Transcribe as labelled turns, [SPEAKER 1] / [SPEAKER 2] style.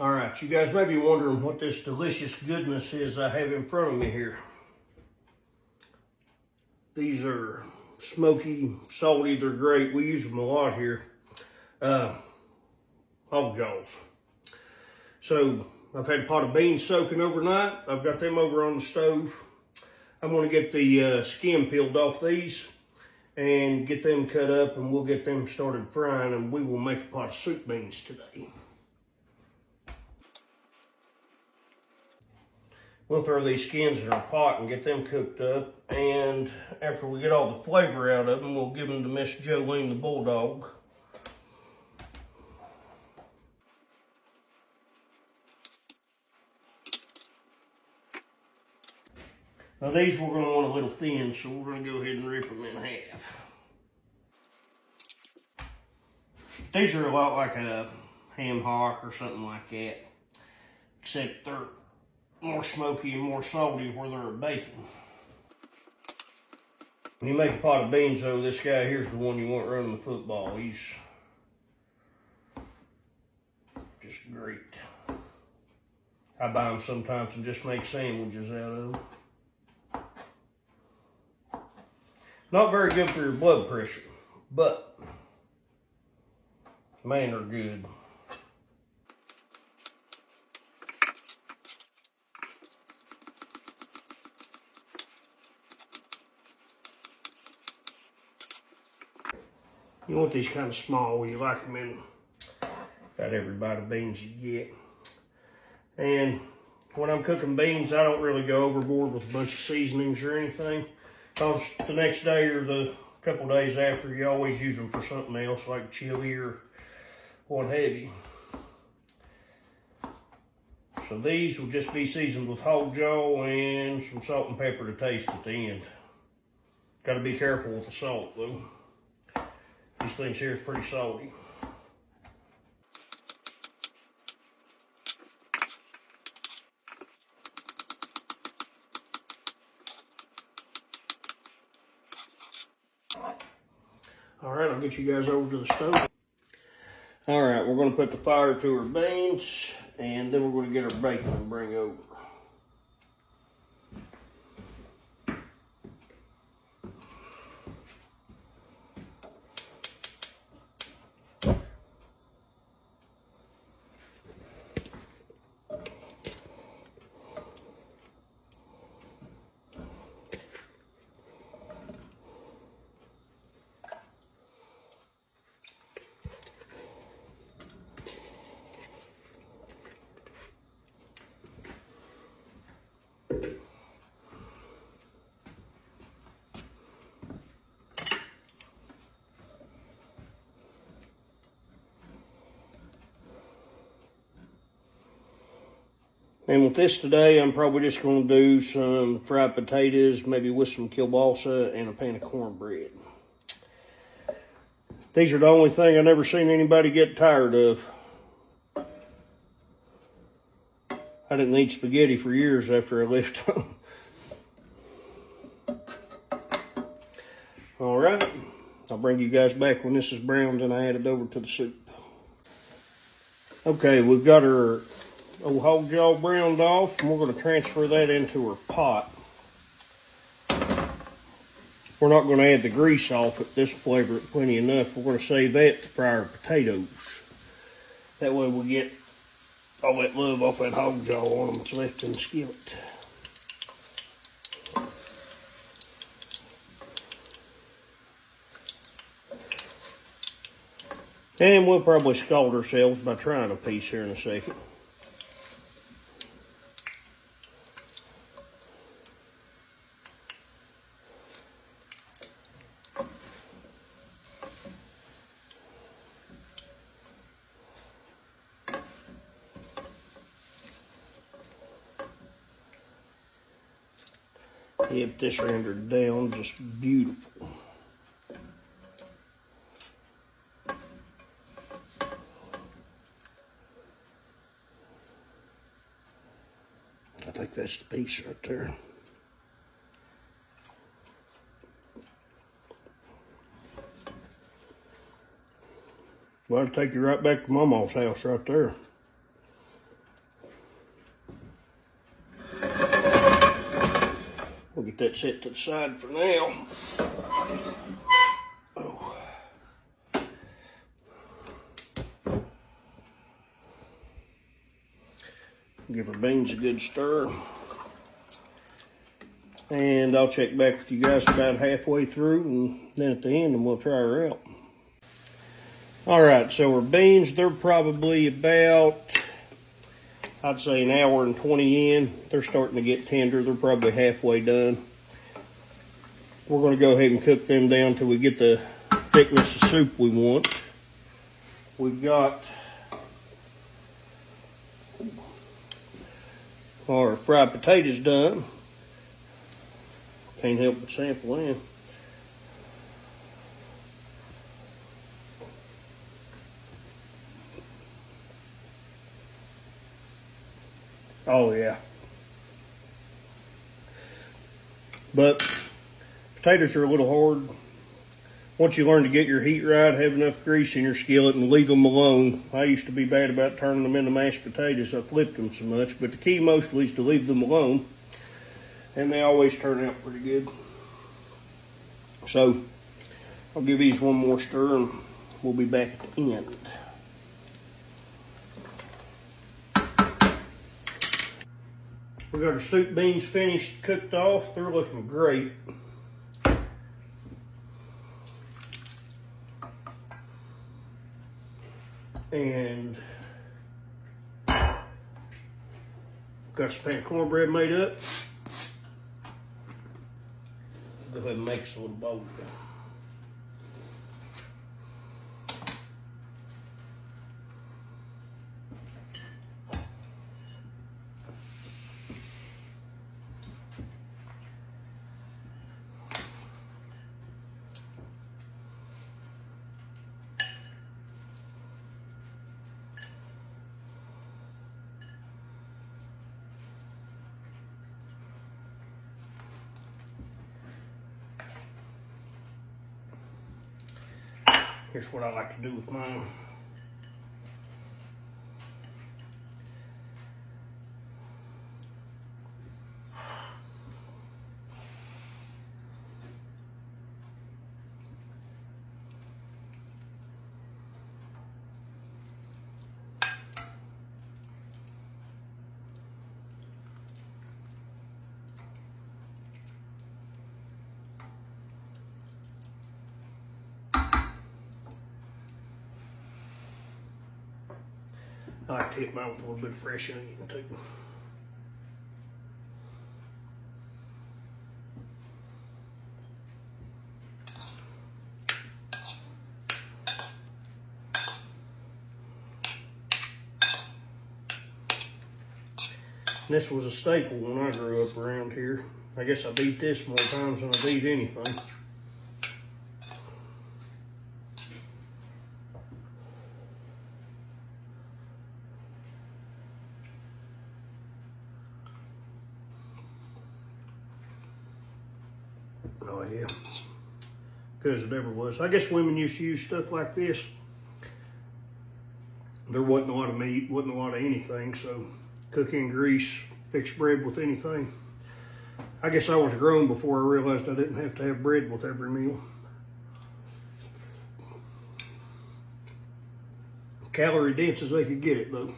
[SPEAKER 1] All right, you guys may be wondering what this delicious goodness is I have in front of me here. These are smoky, salty, they're great. We use them a lot here. Hog jaws. So I've had a pot of beans soaking overnight. I've got them over on the stove. I'm going to get the skin peeled off these and get them cut up, and we'll get them started frying, and we will make a pot of soup beans today. We'll throw these skins in our pot and get them cooked up, and after we get all the flavor out of them, we'll give them to Miss Jolene the Bulldog. Now these we're going to want a little thin, so we're going to go ahead and rip them in half. These are a lot like a ham hock or something like that, except they're more smoky and more salty where they're bacon. When you make a pot of beans though, this guy here's the one you want running the football. He's just great. I buy them sometimes and just make sandwiches out of them. Not very good for your blood pressure, but man, they're good. You want these kind of small, you like them in about every bite of beans you get. And when I'm cooking beans, I don't really go overboard with a bunch of seasonings or anything, because the next day or the couple days after, you always use them for something else, like chili or what have you. So these will just be seasoned with hog jaw and some salt and pepper to taste at the end. Got to be careful with the salt though. These things here is pretty salty. All right, I'll get you guys over to the stove. All right, we're gonna put the fire to our beans, and then we're gonna get our bacon and bring over. And with this today, I'm probably just going to do some fried potatoes, maybe with some kielbasa and a pan of cornbread. These are the only thing I've never seen anybody get tired of. I didn't eat spaghetti for years after I left home. All right, I'll bring you guys back when this is browned and I add it over to the soup. Okay, we've got our old hog jaw browned off, and we're going to transfer that into our pot. We're not going to add the grease off it. This will flavor it plenty enough. We're going to save that to fry our potatoes. That way we'll get all that love off that hog jaw on them that's left in the skillet. And we'll probably scald ourselves by trying a piece here in a second. Get this rendered down just beautiful. I think that's the piece right there. Well, I'll take you right back to Mama's house right there. We'll get that set to the side for now. Oh. Give our beans a good stir. And I'll check back with you guys about halfway through, and then at the end, and we'll try her out. All right, so our beans, they're probably about, I'd say, an hour and 20 in. They're starting to get tender. They're probably halfway done. We're going to go ahead and cook them down till we get the thickness of soup we want. We've got our fried potatoes done. Can't help but sample in. Oh yeah. But potatoes are a little hard. Once you learn to get your heat right, have enough grease in your skillet, and leave them alone. I used to be bad about turning them into mashed potatoes. I flipped them so much, but the key mostly is to leave them alone. And they always turn out pretty good. So I'll give these one more stir and we'll be back at the end. We got our soup beans finished, cooked off. They're looking great. And got some pan of cornbread made up. Go ahead and make us a little bowl. Here's what I like to do with mine. I like to hit mine with a little bit of fresh onion too. And this was a staple when I grew up around here. I guess I've eat this more times than I've eat anything. Oh yeah, good as it ever was. I guess women used to use stuff like this. There wasn't a lot of meat, wasn't a lot of anything, so cook in grease, fix bread with anything. I guess I was grown before I realized I didn't have to have bread with every meal. Calorie dense as they could get it though.